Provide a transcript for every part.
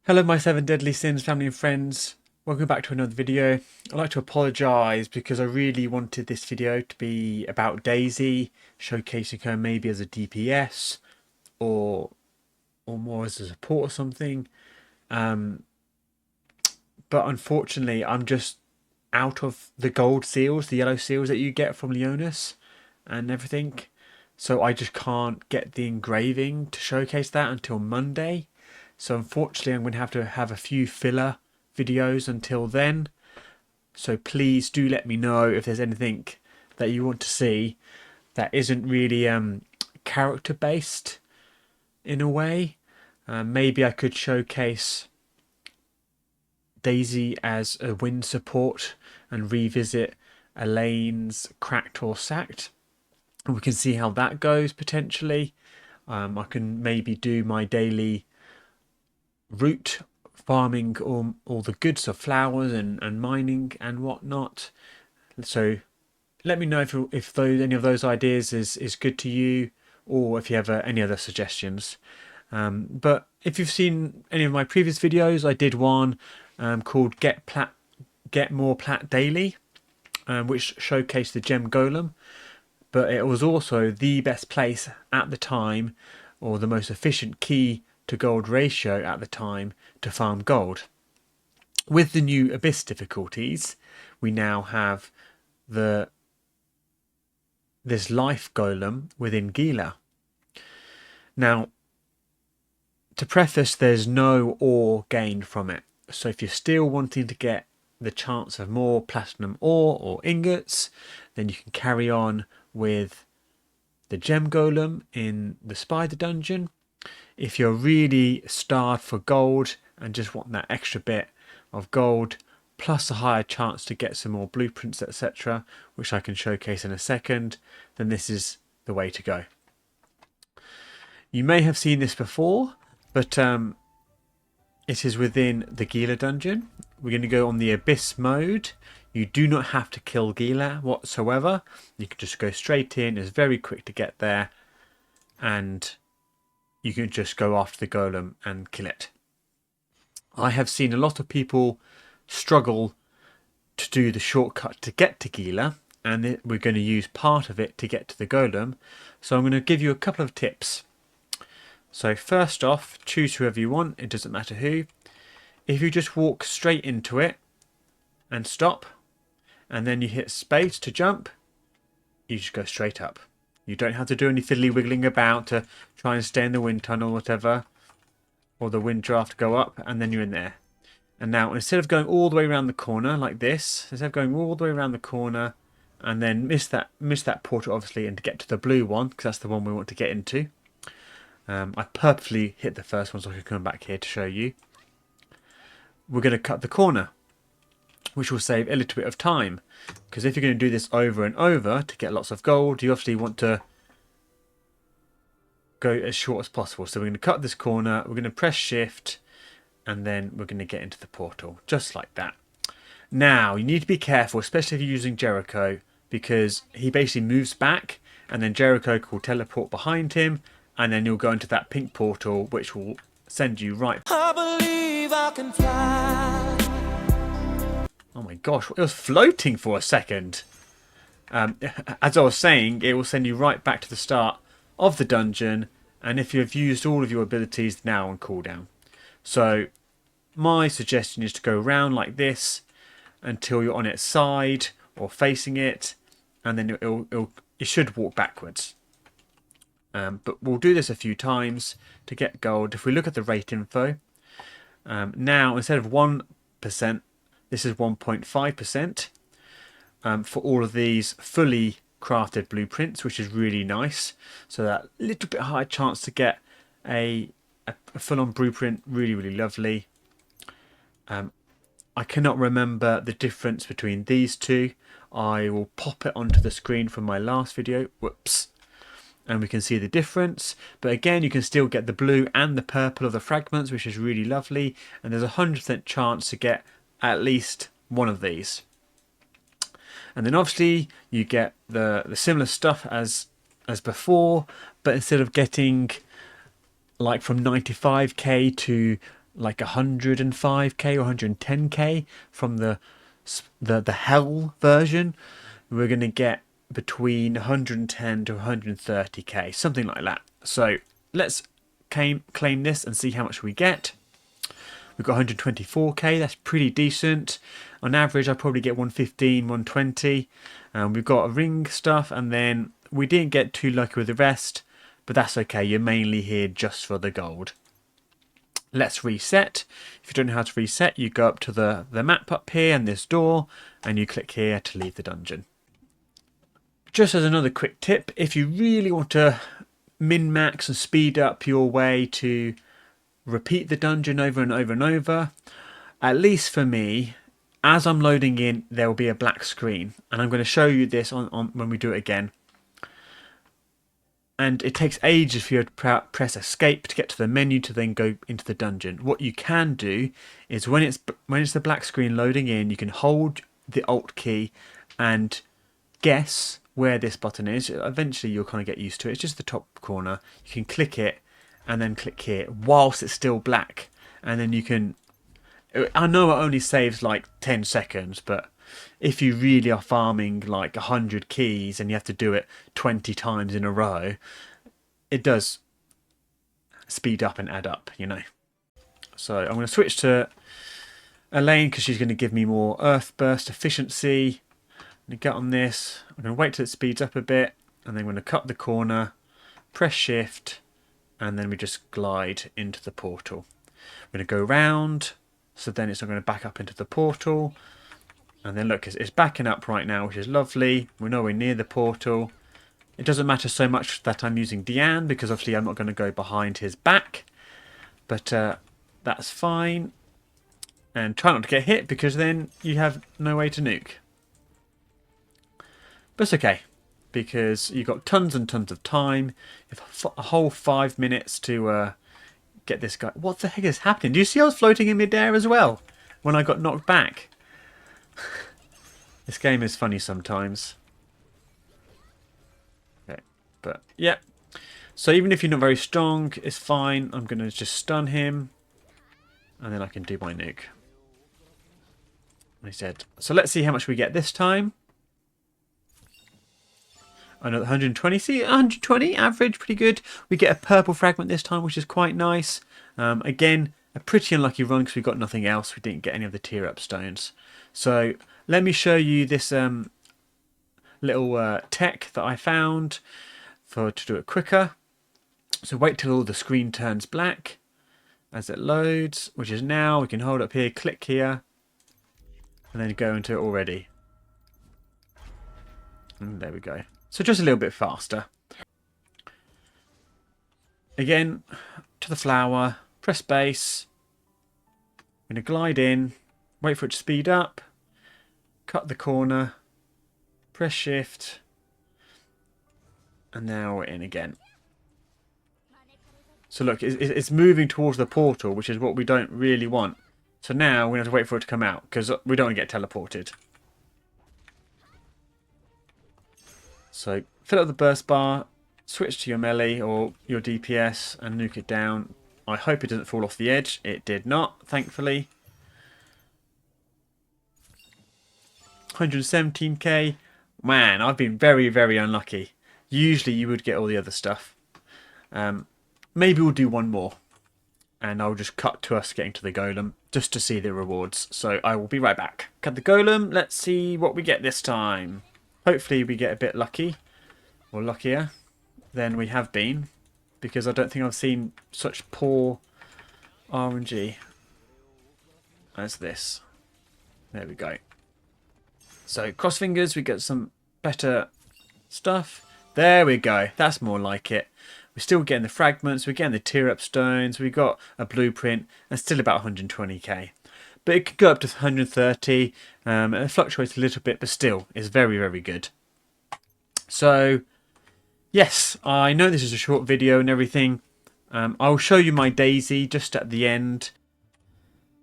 Hello my 7 deadly sins family and friends, welcome back to another video. I'd like to apologise because I really wanted this video to be about Daisy, showcasing her maybe as a DPS or more as a support or something. But unfortunately I'm just out of the gold seals, the yellow seals that you get from Leonis and everything. So I just can't get the engraving to showcase that until Monday. So unfortunately I'm going to have a few filler videos until then. So please do let me know if there's anything that you want to see that isn't really character based in a way. Maybe I could showcase Daisy as a wind support and revisit Elaine's cracked or sacked. And we can see how that goes potentially. I can maybe do my daily route farming all the goods of flowers and mining and whatnot. So let me know if any of those ideas is good to you, or if you have any other suggestions. But if you've seen any of my previous videos, I did one called Get More Plat Daily, which showcased the gem golem. But it was also the best place at the time, or the most efficient key to gold ratio at the time to farm gold. With the new Abyss difficulties, we now have this life golem within Guila. Now, to preface, there's no ore gained from it. So if you're still wanting to get the chance of more platinum ore or ingots, then you can carry on with the gem golem in the spider dungeon. If you're really starved for gold and just want that extra bit of gold plus a higher chance to get some more blueprints, etc., which I can showcase in a second, then this is the way to go. You may have seen this before, but it is within the Guila dungeon. We're going to go on the Abyss mode. You do not have to kill Guila whatsoever. You can just go straight in. It's very quick to get there, and you can just go after the golem and kill it. I have seen a lot of people struggle to do the shortcut to get to Guila, and we're going to use part of it to get to the golem. So I'm going to give you a couple of tips. So first off, choose whoever you want, it doesn't matter who. If you just walk straight into it and stop, and then you hit space to jump, you just go straight up. You don't have to do any fiddly wiggling about to try and stay in the wind tunnel or whatever, or the wind draft go up, and then you're in there. And now instead of going all the way around the corner like this, instead of going all the way around the corner and then miss that portal obviously, and to get to the blue one, because that's the one we want to get into. I purposely hit the first one so I can come back here to show you. We're going to cut the corner, which will save a little bit of time, because if you're going to do this over and over to get lots of gold, you obviously want to go as short as possible. So we're going to cut this corner, we're going to press shift, and then we're going to get into the portal, just like that. Now, you need to be careful, especially if you're using Jericho, because he basically moves back, and then Jericho will teleport behind him, and then you'll go into that pink portal, which will send you right. I believe I can fly. Oh my gosh, it was floating for a second. As I was saying, it will send you right back to the start of the dungeon, and if you've used all of your abilities, now on cooldown. So my suggestion is to go around like this until you're on its side or facing it, and then it should walk backwards. But we'll do this a few times to get gold. If we look at the rate info, now instead of 1%, this is 1.5% for all of these fully crafted blueprints, which is really nice. So that little bit higher chance to get a full-on blueprint, really, really lovely. I cannot remember the difference between these two. I will pop it onto the screen from my last video. Whoops. And we can see the difference, but again you can still get the blue and the purple of the fragments, which is really lovely, and there's a 100% chance to get at least one of these. And then obviously you get the similar stuff as before, but instead of getting like from 95k to like 105k or 110k from the hell version. We're going to get between 110 to 130k, something like that. So let's claim this and see how much we get. We've got 124k, that's pretty decent. On average, I probably get 115, 120. We've got a ring stuff, and then we didn't get too lucky with the rest, but that's okay. You're mainly here just for the gold. Let's reset. If you don't know how to reset, you go up to the map up here and this door, and you click here to leave the dungeon. Just as another quick tip, if you really want to min-max and speed up your way to repeat the dungeon over and over and over, at least for me, as I'm loading in, there will be a black screen, and I'm going to show you this on when we do it again. And it takes ages for you to press escape to get to the menu to then go into the dungeon. What you can do is when it's the black screen loading in, you can hold the Alt key and guess where this button is. Eventually you'll kind of get used to it. It's just the top corner. You can click it and then click here whilst it's still black, and then you can, I know it only saves like 10 seconds, but if you really are farming like 100 keys and you have to do it 20 times in a row, it does speed up and add up, you know. So I'm going to switch to Elaine because she's going to give me more earth burst efficiency. I'm going to get on this. I'm going to wait till it speeds up a bit, and then I'm going to cut the corner, press shift, and then we just glide into the portal. I'm going to go round, so then it's not going to back up into the portal. And then look, it's backing up right now, which is lovely. We're nowhere near the portal. It doesn't matter so much that I'm using Deanne, because obviously I'm not going to go behind his back. But that's fine. And try not to get hit, because then you have no way to nuke. But it's okay, because you've got tons and tons of time. You have a whole 5 minutes to get this guy. What the heck is happening? Do you see I was floating in midair as well when I got knocked back? This game is funny sometimes. Okay, but yeah. So even if you're not very strong, it's fine. I'm going to just stun him, and then I can do my nuke. I said. So let's see how much we get this time. Another 120. See, 120 average, pretty good. We get a purple fragment this time, which is quite nice. Again, a pretty unlucky run because we got nothing else. We didn't get any of the tier up stones. So let me show you this little tech that I found to do it quicker. So wait till all the screen turns black as it loads, which is now. We can hold up here, click here, and then go into it already. And there we go. So just a little bit faster. Again, to the flower, press space. I'm going to glide in, wait for it to speed up, cut the corner, press shift, and now we're in again. So look, it's moving towards the portal, which is what we don't really want. So now we have to wait for it to come out, because we don't want to get teleported. So fill up the burst bar, switch to your melee or your DPS and nuke it down. I hope it doesn't fall off the edge. It did not, thankfully. 117k. Man, I've been very, very unlucky. Usually you would get all the other stuff. Maybe we'll do one more. And I'll just cut to us getting to the golem just to see the rewards. So I will be right back. Cut the golem. Let's see what we get this time. Hopefully we get a bit lucky. Or luckier than we have been. Because I don't think I've seen such poor RNG as this. There we go. So cross fingers, we get some better stuff. There we go. That's more like it. We're still getting the fragments. We're getting the tier up stones. We got a blueprint. And still about 120k. But it could go up to 130. It fluctuates a little bit, but still is very, very good. So yes, I know this is a short video and everything. I'll show you my Daisy just at the end.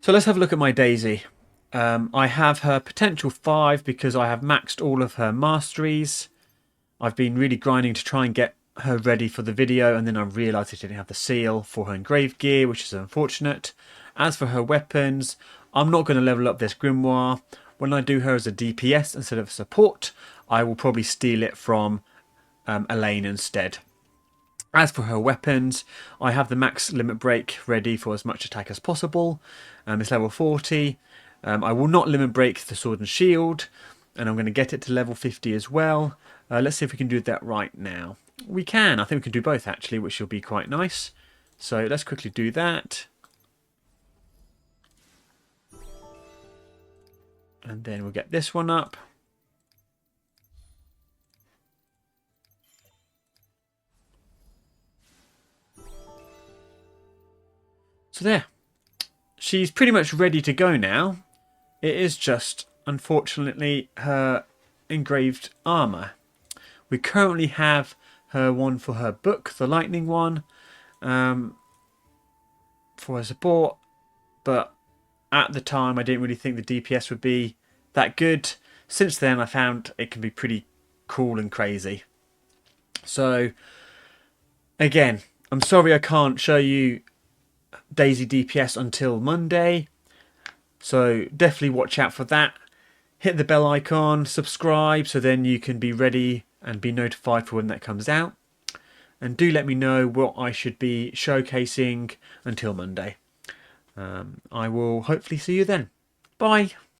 So let's have a look at my Daisy. I have her potential 5 because I have maxed all of her masteries. I've been really grinding to try and get her ready for the video, and then I realised I didn't have the seal for her engraved gear, which is unfortunate. As for her weapons, I'm not going to level up this grimoire. When I do her as a DPS instead of support, I will probably steal it from Elaine instead. As for her weapons, I have the max limit break ready for as much attack as possible. It's level 40. I will not limit break the sword and shield, and I'm going to get it to level 50 as well. Let's see if we can do that right now. We can. I think we can do both actually, which will be quite nice. So let's quickly do that. And then we'll get this one up. So there. She's pretty much ready to go now. It is just, unfortunately, her engraved armour. We currently have her one for her book, the lightning one, for her support. But at the time, I didn't really think the DPS would be that good. Since then, I found it can be pretty cool and crazy. So, again, I'm sorry I can't show you Daisy DPS until Monday. So definitely watch out for that. Hit the bell icon, subscribe, so then you can be ready and be notified for when that comes out. And do let me know what I should be showcasing until Monday. I will hopefully see you then. Bye.